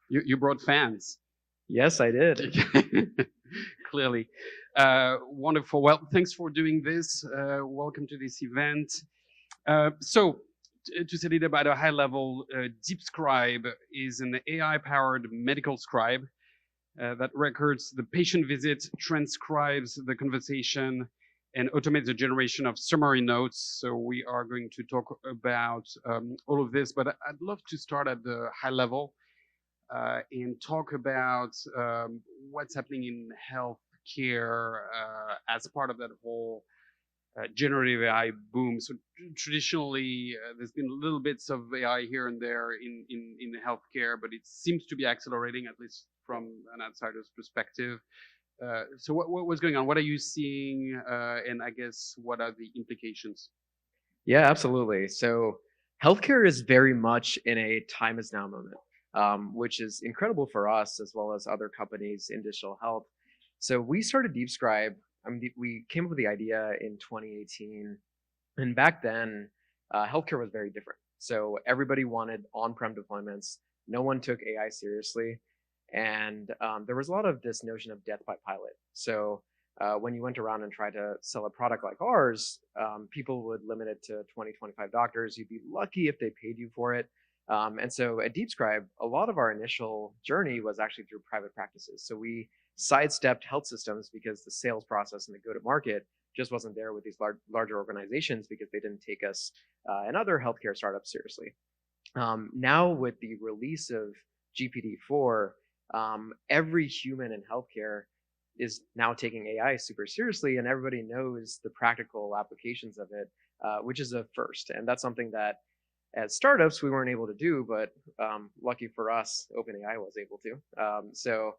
You brought fans. Yes, I did. Clearly. Wonderful. Well, thanks for doing this. Welcome to this event. To say it about a high level, DeepScribe is an AI powered medical scribe that records the patient visit, transcribes the conversation, and automates the generation of summary notes. So we are going to talk about all of this, but I'd love to start at the high level and talk about what's happening in healthcare as part of that whole generative AI boom. So traditionally, there's been little bits of AI here and there in healthcare, but it seems to be accelerating, at least from an outsider's perspective. So what was going on? What are you seeing? And I guess what are the implications? Yeah, absolutely. So healthcare is very much in a time is now moment, which is incredible for us as well as other companies in digital health. So we started DeepScribe. We came up with the idea in 2018, and back then, healthcare was very different. So everybody wanted on-prem deployments. No one took AI seriously, and there was a lot of this notion of death by pilot. So when you went around and tried to sell a product like ours, people would limit it to 20, 25 doctors. You'd be lucky if they paid you for it. And so at DeepScribe, a lot of our initial journey was actually through private practices. So we sidestepped health systems because the sales process and the go-to-market just wasn't there with these larger organizations because they didn't take us and other healthcare startups seriously. Now with the release of GPT-4, every human in healthcare is now taking AI super seriously, and everybody knows the practical applications of it, which is a first. And that's something that as startups we weren't able to do, but lucky for us, OpenAI was able to. So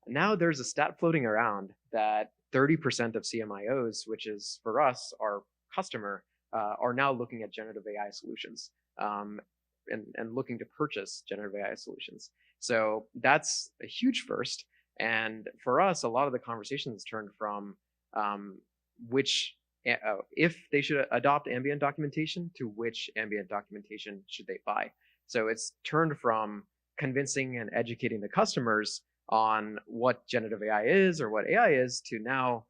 now there's a stat floating around that 30% of CMIOs, which is for us our customer, are now looking at generative AI solutions and looking to purchase generative AI solutions. So that's a huge first. And for us, a lot of the conversations turned from which if they should adopt ambient documentation to which ambient documentation should they buy. So it's turned from convincing and educating the customers on what generative AI is or what AI is to now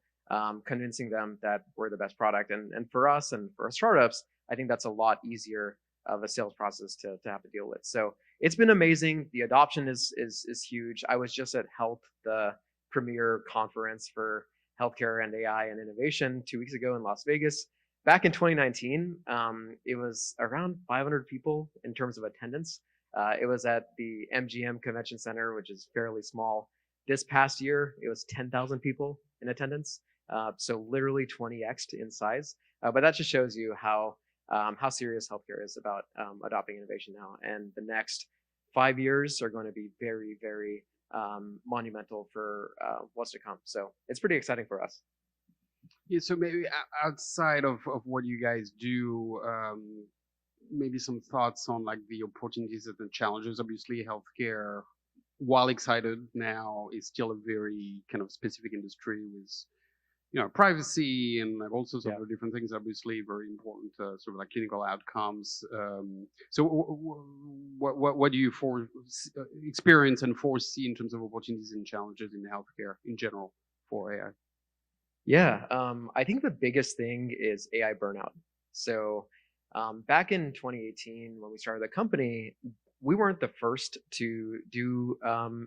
convincing them that we're the best product. And for us and for startups, I think that's a lot easier of a sales process to have to deal with. So it's been amazing. The adoption is huge. I was just at Health, the premier conference for healthcare and AI and innovation 2 weeks ago in Las Vegas. Back in 2019, it was around 500 people in terms of attendance. It was at the MGM Convention Center, which is fairly small. This past year, it was 10,000 people in attendance, so literally 20x in size. But that just shows you how serious healthcare is about adopting innovation now. And the next 5 years are going to be very, very monumental for what's to come. So it's pretty exciting for us. Yeah, so maybe outside of what you guys do, maybe some thoughts on like the opportunities and the challenges. Obviously, healthcare, while excited now, is still a very kind of specific industry with privacy and like all sorts of Yeah. different things. Obviously, very important sort of like clinical outcomes. So, what do you experience and foresee in terms of opportunities and challenges in healthcare in general for AI? Yeah, I think the biggest thing is AI burnout. So back in 2018, when we started the company, we weren't the first to do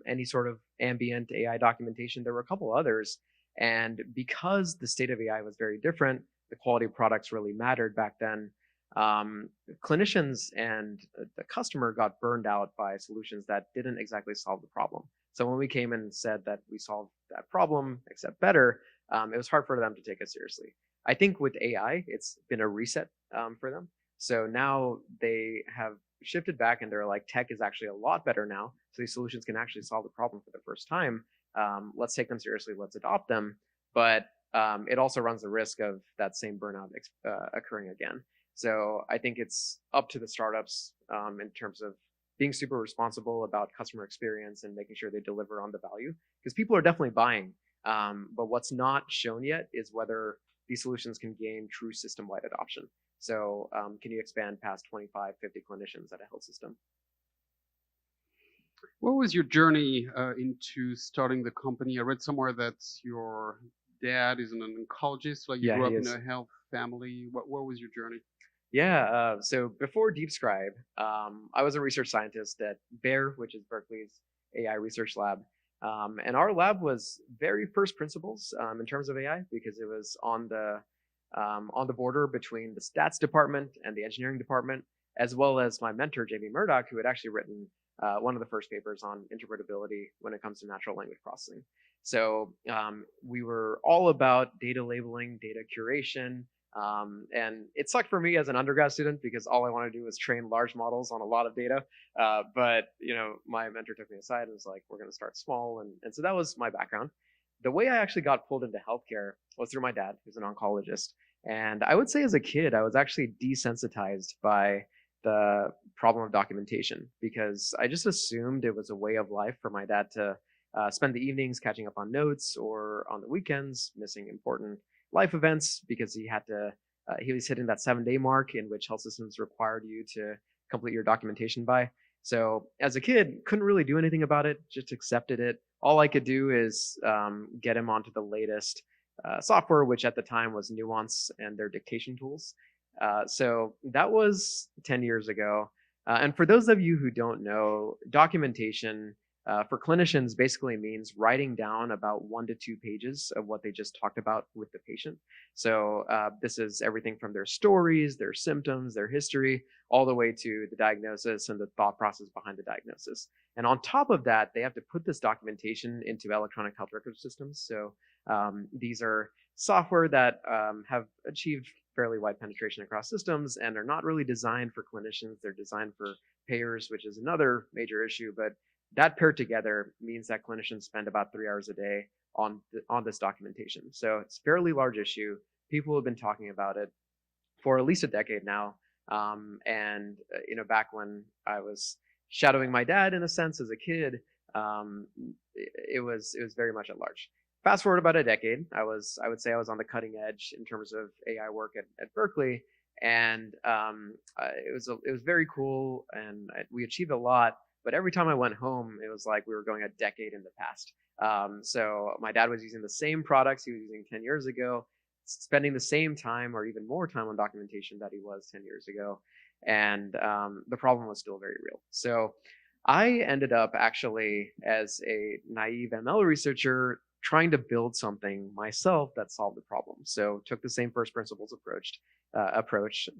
any sort of ambient AI documentation. There were a couple others. And because the state of AI was very different, the quality of products really mattered back then. Clinicians and the customer got burned out by solutions that didn't exactly solve the problem. So when we came and said that we solved that problem, except better, it was hard for them to take us seriously. I think with AI, it's been a reset for them. So now they have shifted back and they're like, tech is actually a lot better now. So these solutions can actually solve the problem for the first time. Let's take them seriously. Let's adopt them. But it also runs the risk of that same burnout occurring again. So I think it's up to the startups in terms of being super responsible about customer experience and making sure they deliver on the value, because people are definitely buying. But what's not shown yet is whether these solutions can gain true system-wide adoption. So can you expand past 25, 50 clinicians at a health system? What was your journey into starting the company? I read somewhere that your dad is an oncologist, like you Yeah, grew he up in is. a health family. What was your journey? Yeah, so before DeepScribe, I was a research scientist at Bear, which is Berkeley's AI research lab. And our lab was very first principles in terms of AI because it was on the border between the stats department and the engineering department, as well as my mentor, Jamie Murdoch, who had actually written one of the first papers on interpretability when it comes to natural language processing. So we were all about data labeling, data curation, and it sucked for me as an undergrad student because all I wanted to do was train large models on a lot of data. But my mentor took me aside and was like, "We're going to start small," and so that was my background. The way I actually got pulled into healthcare was through my dad, who's an oncologist. And I would say as a kid, I was actually desensitized by the problem of documentation because I just assumed it was a way of life for my dad to spend the evenings catching up on notes or on the weekends missing important life events because he was hitting that 7 day mark in which health systems required you to complete your documentation by. So as a kid, couldn't really do anything about it, just accepted it. All I could do is get him onto the latest software, which at the time was Nuance and their dictation tools. So that was 10 years ago. And for those of you who don't know, documentation for clinicians basically means writing down about 1 to 2 pages of what they just talked about with the patient. So this is everything from their stories, their symptoms, their history, all the way to the diagnosis and the thought process behind the diagnosis. And on top of that, they have to put this documentation into electronic health record systems. So these are software that have achieved fairly wide penetration across systems and are not really designed for clinicians. They're designed for payers, which is another major issue. But that paired together means that clinicians spend about 3 hours a day on this documentation. So it's a fairly large issue. People have been talking about it for at least a decade now. Back when I was shadowing my dad in a sense as a kid, it was very much at large. Fast forward about a decade, I would say I was on the cutting edge in terms of AI work at Berkeley, and it was very cool, and we achieved a lot. But every time I went home, it was like we were going a decade in the past. So my dad was using the same products he was using 10 years ago, spending the same time or even more time on documentation that he was 10 years ago. And the problem was still very real. So I ended up actually as a naive ML researcher trying to build something myself that solved the problem. So took the same first principles approach,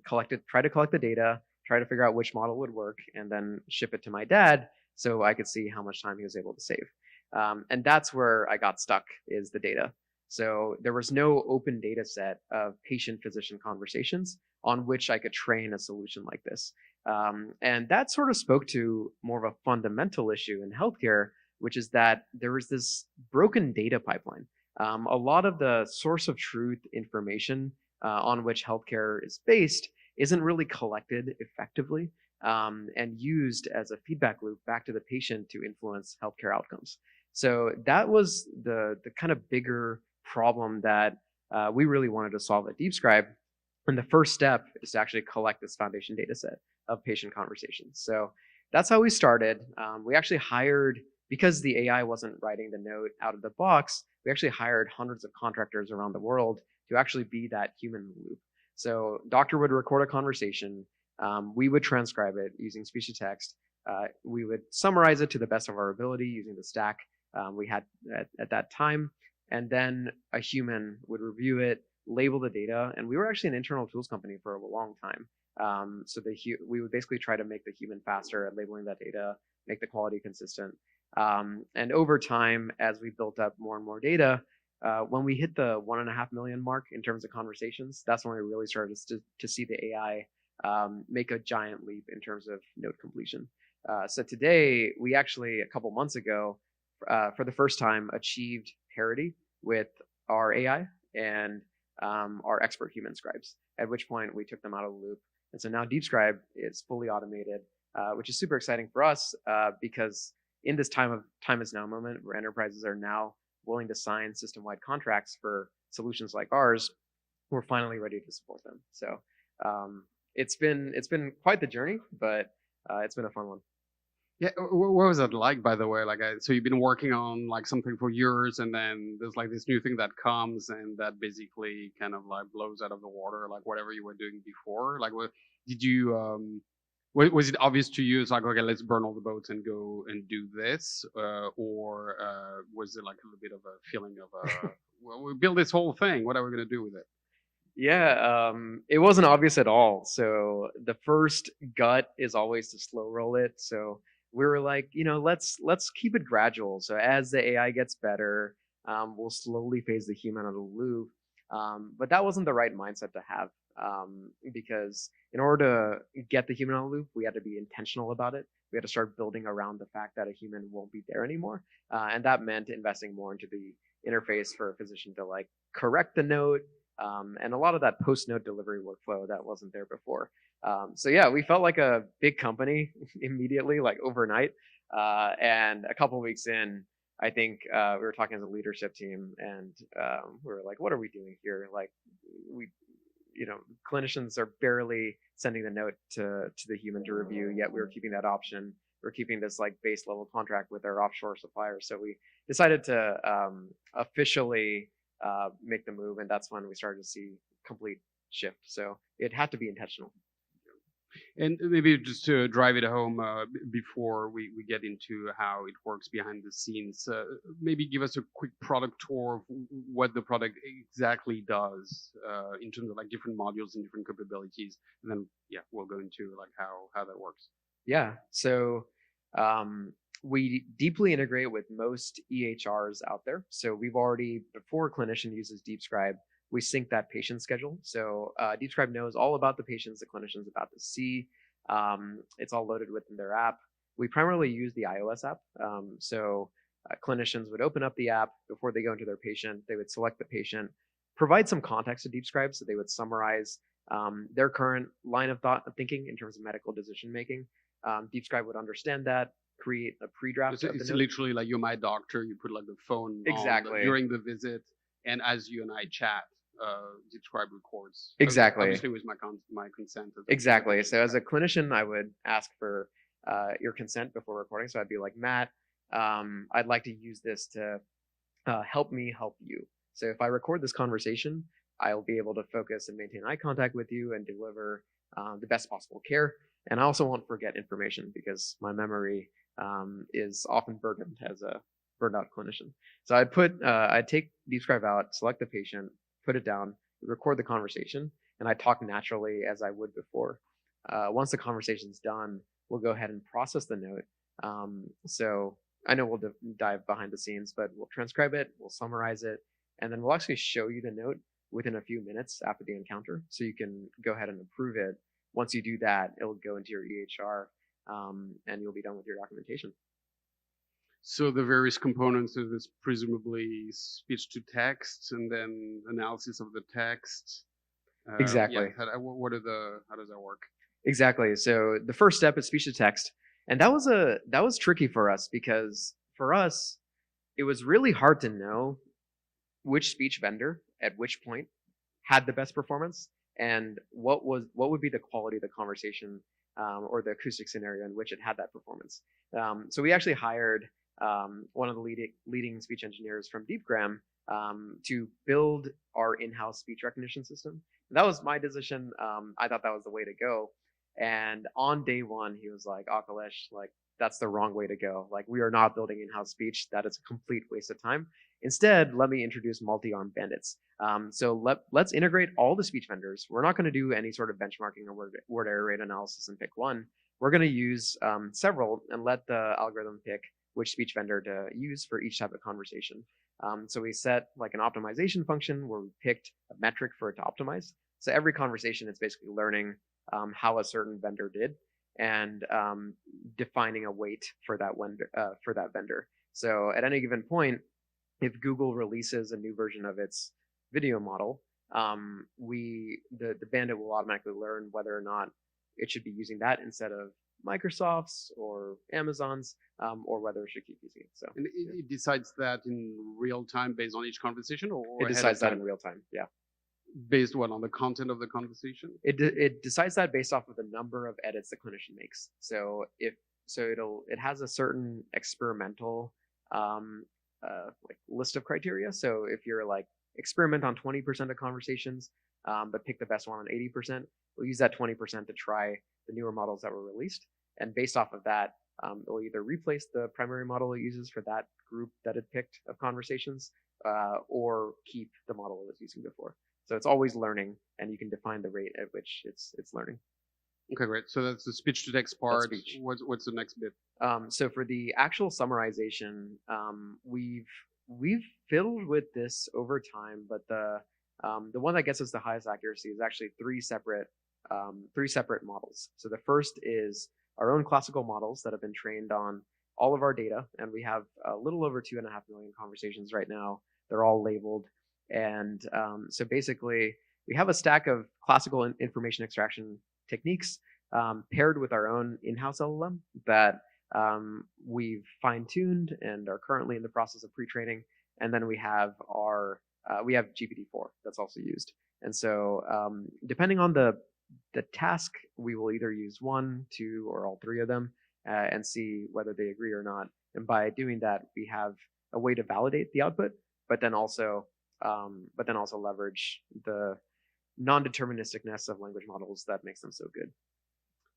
tried to collect the data, try to figure out which model would work, and then ship it to my dad so I could see how much time he was able to save. And that's where I got stuck, is the data. So there was no open data set of patient-physician conversations on which I could train a solution like this. And that sort of spoke to more of a fundamental issue in healthcare, which is that there was this broken data pipeline. A lot of the source of truth information on which healthcare is based isn't really collected effectively and used as a feedback loop back to the patient to influence healthcare outcomes. So that was the kind of bigger problem that we really wanted to solve at DeepScribe. And the first step is to actually collect this foundation data set of patient conversations. So that's how we started. We actually hired, because the AI wasn't writing the note out of the box, we actually hired hundreds of contractors around the world to actually be that human loop. So doctor would record a conversation. We would transcribe it using speech to text. We would summarize it to the best of our ability using the stack we had at that time. And then a human would review it, label the data. And we were actually an internal tools company for a long time. We would basically try to make the human faster at labeling that data, make the quality consistent. And over time, as we built up more and more data, when we hit the 1.5 million mark in terms of conversations, that's when we really started to see the AI make a giant leap in terms of node completion. So today, we actually, a couple months ago, for the first time, achieved parity with our AI and our expert human scribes, at which point we took them out of the loop. And so now DeepScribe is fully automated, which is super exciting for us because in this time is now moment where enterprises are now willing to sign system-wide contracts for solutions like ours, we're finally ready to support them. So it's been quite the journey, but it's been a fun one. Yeah, what was that like, by the way? Like, so you've been working on like something for years, and then there's like this new thing that comes, and that basically kind of like blows out of the water, like whatever you were doing before. Like, what did you? Was it obvious to you? It's like, okay, let's burn all the boats and go and do this, or was it like a little bit of a feeling of, well, we build this whole thing. What are we gonna do with it? Yeah, it wasn't obvious at all. So the first gut is always to slow roll it. So we were like, let's keep it gradual. So as the AI gets better, we'll slowly phase the human out of the loop. But that wasn't the right mindset to have, because in order to get the human out of the loop, we had to be intentional about it. We had to start building around the fact that a human won't be there anymore, and that meant investing more into the interface for a physician to like correct the note, and a lot of that post-note delivery workflow that wasn't there before. So yeah, we felt like a big company immediately, like overnight. And a couple of weeks in, I think we were talking as a leadership team, and we were like, "What are we doing here? Like, we, clinicians are barely sending the note to the human to review, yet we were keeping that option. We're keeping this like base level contract with our offshore suppliers. So we decided to officially make the move, and that's when we started to see complete shift. So it had to be intentional. And maybe just to drive it home before we get into how it works behind the scenes, maybe give us a quick product tour of what the product exactly does in terms of like different modules and different capabilities. And then, yeah, we'll go into like how that works. Yeah. So we deeply integrate with most EHRs out there. So we've already, before a clinician uses DeepScribe, we sync that patient schedule. So DeepScribe knows all about the patients the clinician's about to see. It's all loaded within their app. We primarily use the iOS app. So clinicians would open up the app before they go into their patient. They would select the patient, provide some context to DeepScribe. So they would summarize their current line of thought of thinking in terms of medical decision making. DeepScribe would understand that, create a pre-draft. It's literally like you're my doctor. You put like the phone exactly on during the visit, and as you and I chat, DeepScribe records. Exactly. Obviously, with my consent. Exactly. So as a clinician, I would ask for your consent before recording. So I'd be like, Matt, I'd like to use this to help me help you. So if I record this conversation, I'll be able to focus and maintain eye contact with you and deliver the best possible care. And I also won't forget information because my memory is often burdened as a burned out clinician. So I'd take DeepScribe out, select the patient, put it down, record the conversation, and I talk naturally as I would before. Once the conversation's done, we'll go ahead and process the note. So I know we'll dive behind the scenes, but we'll transcribe it, we'll summarize it, and then we'll actually show you the note within a few minutes after the encounter, so you can go ahead and approve it. Once you do that, it'll go into your EHR, and you'll be done with your documentation. So the various components of this, presumably speech to text, and then analysis of the text. Exactly. Yeah, how does that work? Exactly. So the first step is speech to text, and that was tricky for us because for us, it was really hard to know which speech vendor at which point had the best performance and what would be the quality of the conversation or the acoustic scenario in which it had that performance. So we actually hired one of the leading speech engineers from DeepGram to build our in-house speech recognition system. That was my decision. I thought that was the way to go. And on day one, he was like, Akileshs, like, that's the wrong way to go. Like, we are not building in-house speech. That is a complete waste of time. Instead, let me introduce multi-arm bandits. So let's integrate all the speech vendors. We're not going to do any sort of benchmarking or word error rate analysis and pick one. We're going to use several and let the algorithm pick which speech vendor to use for each type of conversation. So we set like an optimization function where we picked a metric for it to optimize. So every conversation is basically learning how a certain vendor did and defining a weight for that vendor. So at any given point, if Google releases a new version of its video model, the bandit will automatically learn whether or not it should be using that instead of Microsoft's or Amazon's, or whether it should keep using it. So and it decides that in real time based on each conversation, or it decides that in real time. Yeah. Based on the content of the conversation? It decides that based off of the number of edits the clinician makes. So if So it has a certain experimental um, like list of criteria. So if you're like experiment on 20% of conversations, but pick the best one on 80%, we'll use that 20% to try the newer models that were released. And based off of that, it'll either replace the primary model it uses for that group that it picked of conversations, or keep the model it was using before. So it's always learning, and you can define the rate at which it's learning. Okay, great. So that's the speech to text That's part. speech. What's the next bit? So for the actual summarization, we've fiddled with this over time, but the one that gets us the highest accuracy is actually three separate models. So the first is our own classical models that have been trained on all of our data, and we have a little over 2.5 million conversations right now. They're all labeled, and so basically we have a stack of classical information extraction techniques paired with our own in-house LLM that we've fine-tuned and are currently in the process of pre-training. And then we have GPT-4 that's also used. And so depending on the task, we will either use one, two, or all three of them and see whether they agree or not. And by doing that, we have a way to validate the output, but then also leverage the non-deterministicness of language models that makes them so good.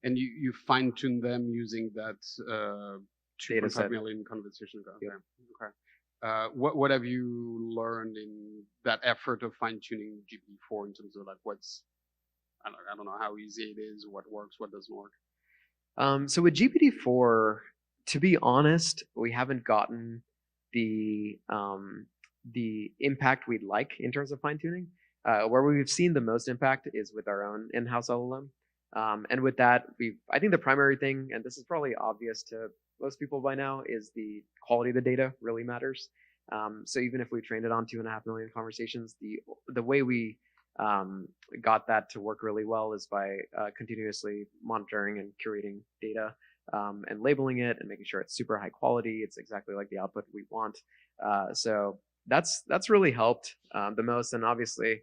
And you fine tune them using that 2.5 million conversation. Okay. Yep. Okay. What have you learned in that effort of fine tuning GPT-4 in terms of like I don't know how easy it is, what works, what doesn't work? So with GPT-4, to be honest, we haven't gotten the impact we'd like in terms of fine tuning. Where we've seen the most impact is with our own in-house LLM. And with that, I think the primary thing, and this is probably obvious to most people by now, is the quality of the data really matters. So even if we trained it on 2.5 million conversations, the way we got that to work really well is by continuously monitoring and curating data and labeling it and making sure it's super high quality. It's exactly like the output we want. So that's really helped the most, and obviously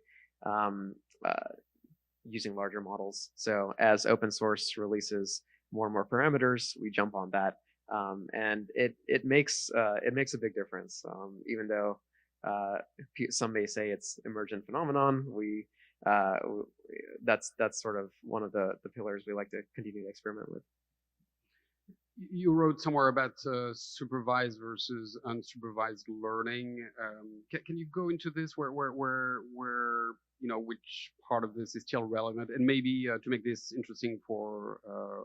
using larger models. So as open source releases more and more parameters, we jump on that, and it makes a big difference. Even though some may say it's emergent phenomenon, that's sort of one of the pillars we like to continue to experiment with. You wrote somewhere about supervised versus unsupervised learning. Can you go into this? Where which part of this is still relevant, and maybe to make this interesting for a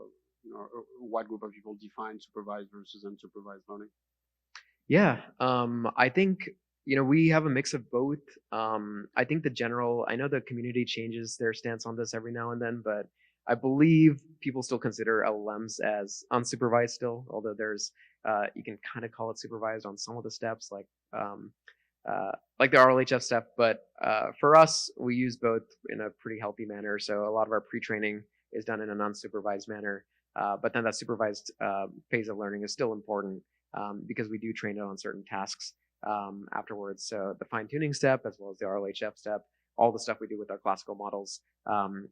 wide group of people, define supervised versus unsupervised learning. Yeah, I think we have a mix of both. I think I know the community changes their stance on this every now and then, but I believe people still consider LLMs as unsupervised still, although there's you can kind of call it supervised on some of the steps, like the RLHF step. But for us, we use both in a pretty healthy manner. So a lot of our pre-training is done in an unsupervised manner, but then that supervised phase of learning is still important because we do train it on certain tasks afterwards. So the fine-tuning step, as well as the RLHF step, all the stuff we do with our classical models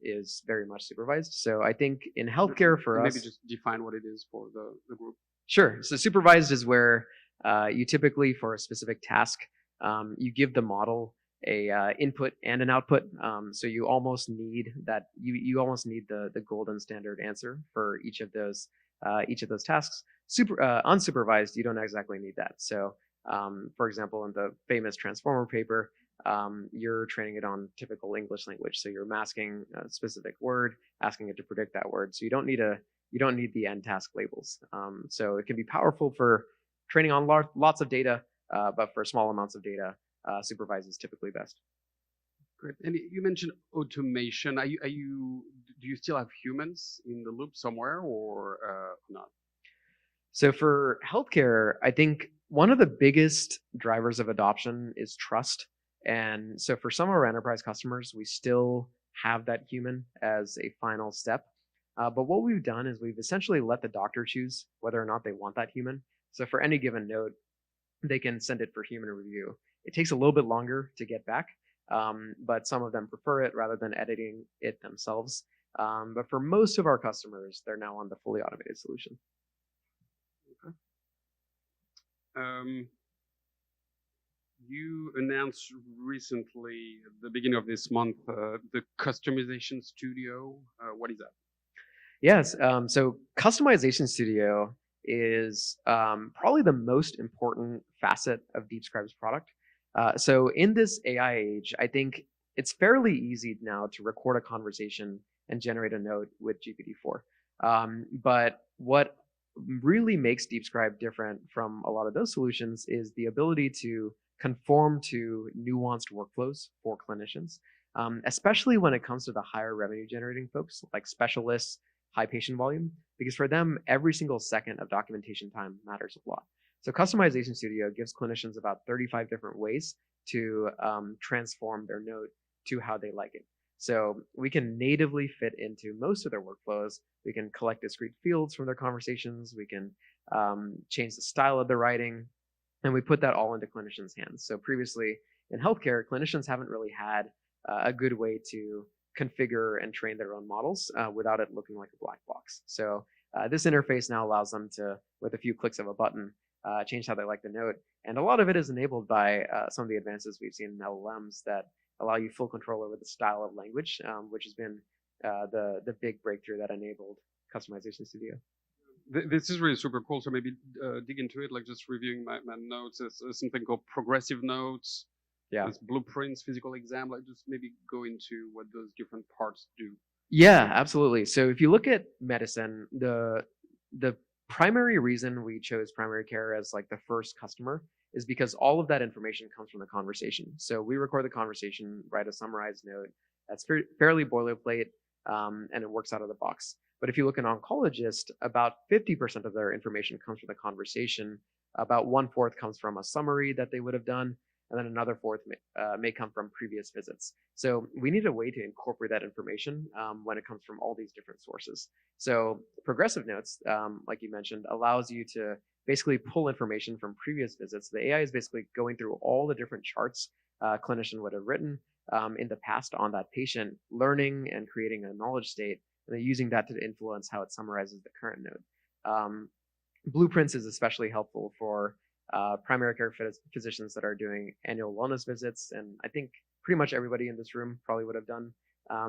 is very much supervised. So I think in healthcare for us... Maybe just define what it is for the group. Sure. So supervised is where you typically, for a specific task, you give the model a input and an output. So you almost need that. You almost need the golden standard answer for each of those tasks. Unsupervised, you don't exactly need that. So for example, in the famous transformer paper, you're training it on typical English language. So you're masking a specific word, asking it to predict that word. So you don't need the end task labels. So it can be powerful for training on lots of data, but for small amounts of data, supervised is typically best. Great. And you mentioned automation. Do you still have humans in the loop somewhere, or not? So for healthcare, I think one of the biggest drivers of adoption is trust. And so for some of our enterprise customers, we still have that human as a final step. But what we've done is we've essentially let the doctor choose whether or not they want that human. So for any given note, they can send it for human review. It takes a little bit longer to get back, but some of them prefer it rather than editing it themselves. But for most of our customers, they're now on the fully automated solution. Um, you announced recently, at the beginning of this month, the customization studio. What is that? Yes. So Customization Studio is probably the most important facet of DeepScribe's product. So in this AI age, I think it's fairly easy now to record a conversation and generate a note with GPT-4. But what really makes DeepScribe different from a lot of those solutions is the ability to conform to nuanced workflows for clinicians, especially when it comes to the higher revenue generating folks like specialists, high patient volume, because for them, every single second of documentation time matters a lot. So Customization Studio gives clinicians about 35 different ways to transform their note to how they like it. So we can natively fit into most of their workflows. We can collect discrete fields from their conversations. We can change the style of the writing, and we put that all into clinicians' hands. So previously in healthcare, clinicians haven't really had a good way to configure and train their own models without it looking like a black box. So this interface now allows them to, with a few clicks of a button, change how they like the note. And a lot of it is enabled by some of the advances we've seen in LLMs that allow you full control over the style of language, which has been the big breakthrough that enabled Customization Studio. This is really super cool. So maybe dig into it, like just reviewing my notes. There's something called progressive notes. Yeah. There's blueprints, physical exam. Like just maybe go into what those different parts do. Yeah, absolutely. So if you look at medicine, the primary reason we chose primary care as like the first customer is because all of that information comes from the conversation. So we record the conversation, write a summarized note that's fairly boilerplate, and it works out of the box. But if you look at an oncologist, about 50% of their information comes from the conversation. About 1/4 comes from a summary that they would have done, and then another fourth may come from previous visits. So we need a way to incorporate that information when it comes from all these different sources. So progressive notes, like you mentioned, allows you to basically pull information from previous visits. The AI is basically going through all the different charts a clinician would have written in the past on that patient, learning and creating a knowledge state, and then using that to influence how it summarizes the current note. Blueprints is especially helpful for primary care physicians that are doing annual wellness visits. And I think pretty much everybody in this room probably would have done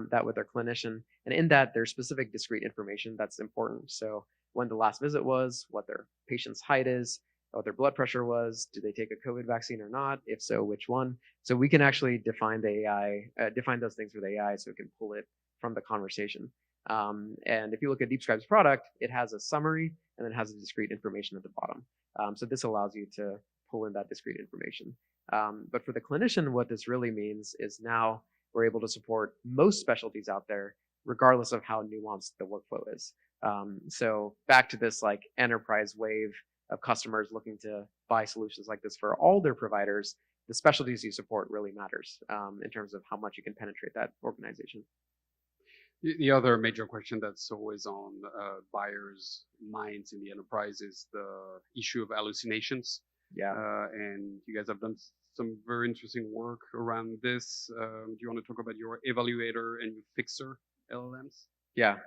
that with their clinician. And in that, there's specific discrete information that's important. So when the last visit was, what their patient's height is, what their blood pressure was, do they take a COVID vaccine or not? If so, which one? So we can actually define the AI, define those things with AI so it can pull it from the conversation. And if you look at DeepScribe's product, it has a summary and then has a discrete information at the bottom. So this allows you to pull in that discrete information. But for the clinician, what this really means is now we're able to support most specialties out there, regardless of how nuanced the workflow is. So back to this like enterprise wave of customers looking to buy solutions like this for all their providers, the specialties you support really matters in terms of how much you can penetrate that organization. The other major question that's always on buyers' minds in the enterprise is the issue of hallucinations. Yeah. And you guys have done some very interesting work around this. Do you want to talk about your evaluator and your fixer LLMs? Yeah.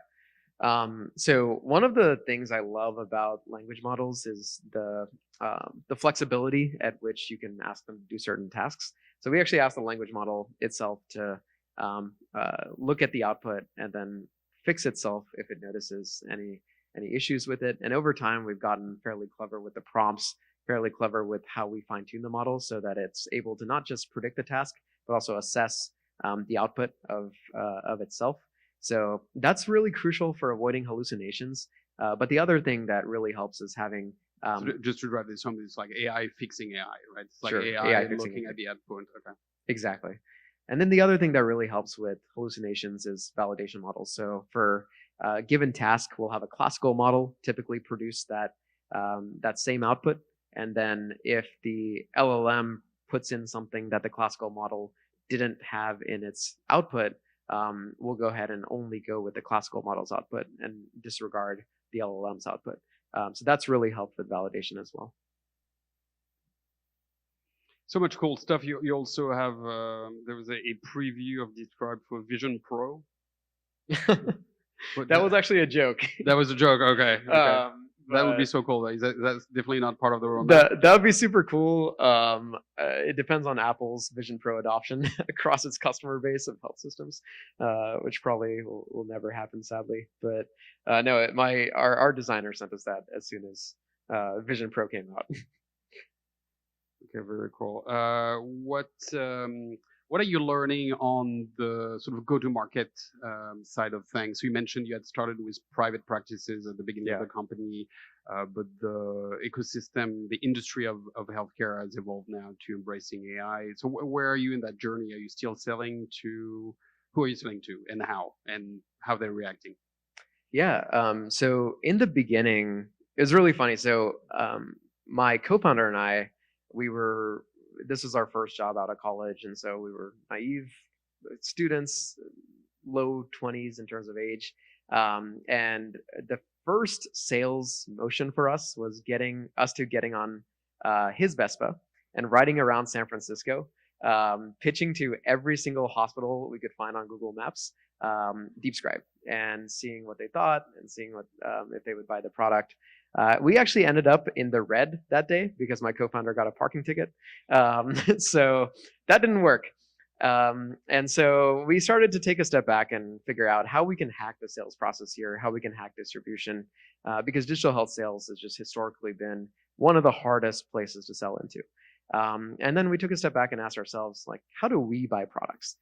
So one of the things I love about language models is the flexibility at which you can ask them to do certain tasks. So we actually asked the language model itself to look at the output and then fix itself if it notices any issues with it. And over time, we've gotten fairly clever with the prompts, fairly clever with how we fine tune the model so that it's able to not just predict the task, but also assess the output of itself. So that's really crucial for avoiding hallucinations. But the other thing that really helps is having so just to drive this home, it's like AI fixing AI, right? It's like sure, AI looking at the output. Okay. Exactly. And then the other thing that really helps with hallucinations is validation models. So for a given task, we'll have a classical model typically produce that same output. And then if the LLM puts in something that the classical model didn't have in its output, we'll go ahead and only go with the classical model's output and disregard the LLM's output. So that's really helped with validation as well. So much cool stuff. You also have, there was a preview of DeepScribe for Vision Pro. That was actually a joke. That was a joke, okay. That would be But so cool. That's definitely not part of the roadmap. that would be super cool. It depends on Apple's Vision Pro adoption across its customer base of health systems, which probably will never happen, sadly. But no, our designer sent us that as soon as Vision Pro came out. Okay, very cool. What are you learning on the sort of go-to-market side of things? So you mentioned you had started with private practices at the beginning of Yeah. the company, but the ecosystem, the industry of healthcare has evolved now to embracing AI. So where are you in that journey? Are you still selling to? Who are you selling to, and how they're reacting? Yeah. So in the beginning, it was really funny. So my co-founder and I, this was our first job out of college, and so we were naive students, low 20s in terms of age. And the first sales motion for us was getting on his Vespa and riding around San Francisco, pitching to every single hospital we could find on Google Maps, DeepScribe, and seeing what they thought and seeing what if they would buy the product. We actually ended up in the red that day because my co-founder got a parking ticket. So that didn't work. And so we started to take a step back and figure out how we can hack the sales process here, how we can hack distribution, because digital health sales has just historically been one of the hardest places to sell into. And then we took a step back and asked ourselves, like, how do we buy products?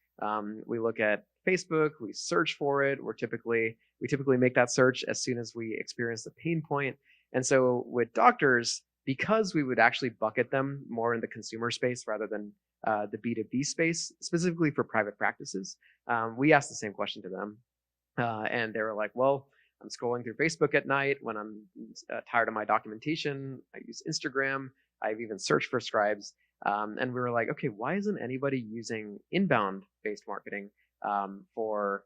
We look at Facebook, we search for it. We typically make that search as soon as we experience the pain point. And so with doctors, because we would actually bucket them more in the consumer space rather than the B2B space, specifically for private practices, we asked the same question to them. And they were like, well, I'm scrolling through Facebook at night when I'm tired of my documentation. I use Instagram. I've even searched for scribes. And we were like, okay, why isn't anybody using inbound-based marketing for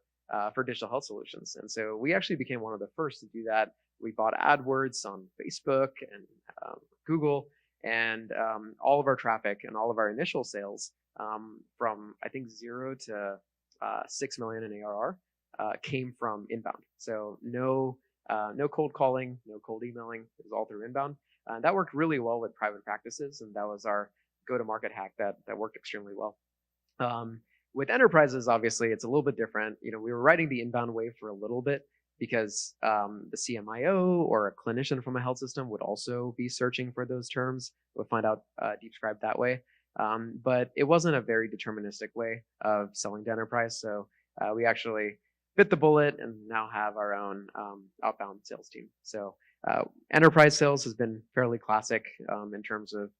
digital health solutions? And so we actually became one of the first to do that. We bought AdWords on Facebook and Google, and all of our traffic and all of our initial sales from I think 0 to 6 million in ARR came from inbound. So no cold calling, no cold emailing. It was all through inbound. That worked really well with private practices, and that was our go-to-market hack that worked extremely well. With enterprises, obviously, it's a little bit different. We were riding the inbound wave for a little bit because the CMIO or a clinician from a health system would also be searching for those terms, would find out DeepScribe that way. But it wasn't a very deterministic way of selling to enterprise. So we actually bit the bullet and now have our own outbound sales team. So enterprise sales has been fairly classic in terms of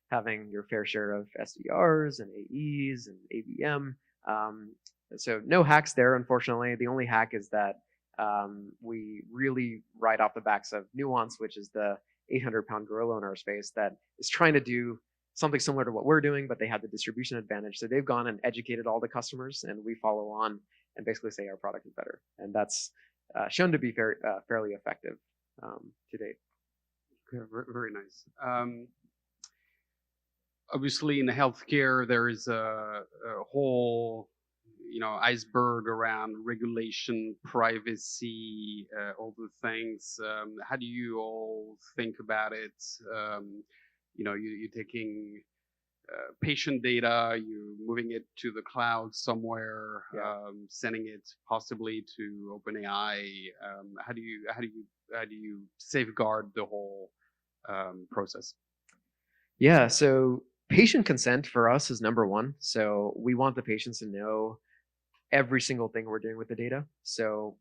having your fair share of SDRs and AEs and ABM. So no hacks there, unfortunately. The only hack is that we really ride off the backs of Nuance, which is the 800-pound gorilla in our space that is trying to do something similar to what we're doing, but they have the distribution advantage. So they've gone and educated all the customers, and we follow on and basically say our product is better. And that's shown to be fairly effective to date. Okay, very nice. Obviously, in healthcare, there is a whole iceberg around regulation, privacy, all the things. How do you all think about it? You're taking patient data, you're moving it to the cloud somewhere, sending it possibly to OpenAI. How do you safeguard the whole process? Yeah, so patient consent for us is number one. So we want the patients to know every single thing we're doing with the data. So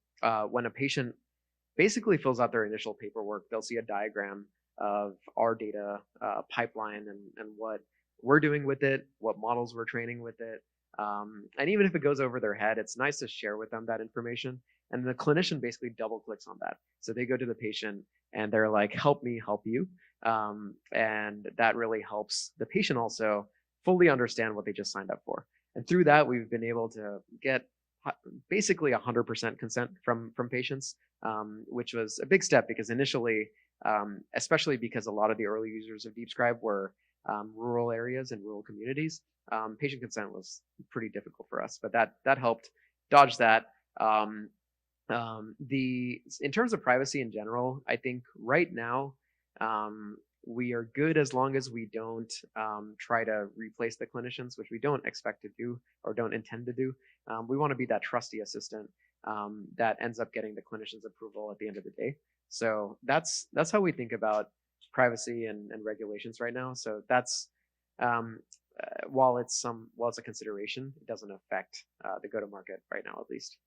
when a patient basically fills out their initial paperwork, they'll see a diagram of our data pipeline and what we're doing with it, what models we're training with it. And even if it goes over their head, it's nice to share with them that information. And the clinician basically double clicks on that. So they go to the patient and they're like, help me help you. And that really helps the patient also fully understand what they just signed up for. And through that, we've been able to get basically 100% consent from patients, which was a big step because initially, especially because a lot of the early users of DeepScribe were rural areas and rural communities, patient consent was pretty difficult for us. But that helped dodge that. In terms of privacy in general, I think right now we are good as long as we don't try to replace the clinicians, which we don't expect to do or don't intend to do. We want to be that trusty assistant that ends up getting the clinician's approval at the end of the day. So that's how we think about privacy and regulations right now. So that's while it's a consideration, it doesn't affect the go-to-market right now, at least.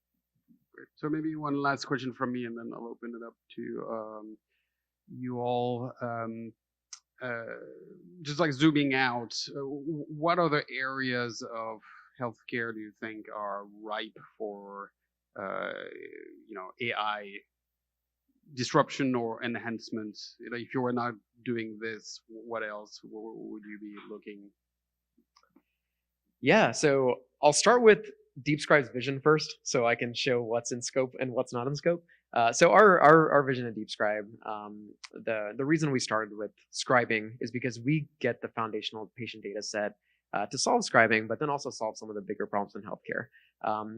Great. So maybe one last question from me, and then I'll open it up to you all. Just like zooming out, what other areas of healthcare do you think are ripe for AI disruption or enhancement? If you were not doing this, what else would you be looking? Yeah, so I'll start with DeepScribe's vision first, so I can show what's in scope and what's not in scope. So our vision at DeepScribe, the reason we started with scribing is because we get the foundational patient data set to solve scribing, but then also solve some of the bigger problems in healthcare.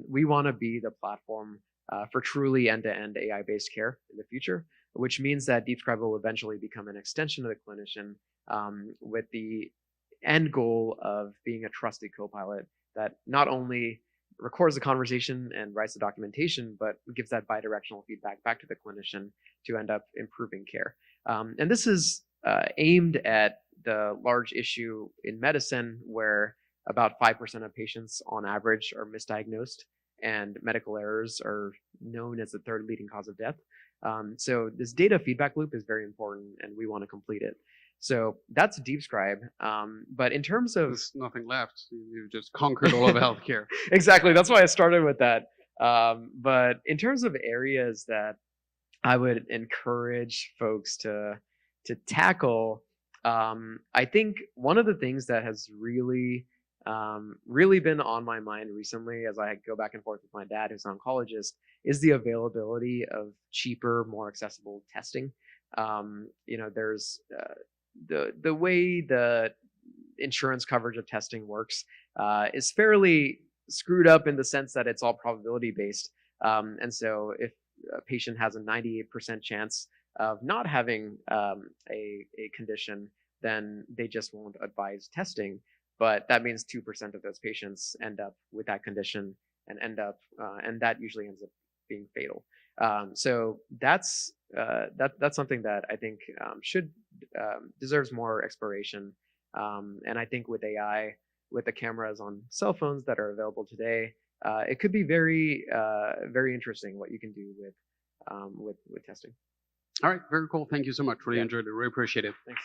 We want to be the platform for truly end-to-end AI-based care in the future, which means that DeepScribe will eventually become an extension of the clinician with the end goal of being a trusted co-pilot that not only records the conversation and writes the documentation, but gives that bidirectional feedback back to the clinician to end up improving care. And this is aimed at the large issue in medicine where about 5% of patients on average are misdiagnosed, and medical errors are known as the third leading cause of death. So this data feedback loop is very important, and we want to complete it. So that's DeepScribe. But in terms of... There's nothing left. You've just conquered all of healthcare. Exactly. That's why I started with that. But in terms of areas that I would encourage folks to tackle, I think one of the things that has really been on my mind recently as I go back and forth with my dad, who's an oncologist, is the availability of cheaper, more accessible testing. There's the way the insurance coverage of testing works is fairly screwed up in the sense that it's all probability based. And so if a patient has a 98% chance of not having a condition, then they just won't advise testing. But that means 2% of those patients end up with that condition and that usually ends up being fatal. So that's something that I think deserves more exploration. And I think with AI, with the cameras on cell phones that are available today, it could be very interesting what you can do with testing. All right, very cool. Thank you so much. Really enjoyed it. Really appreciate it. Thanks.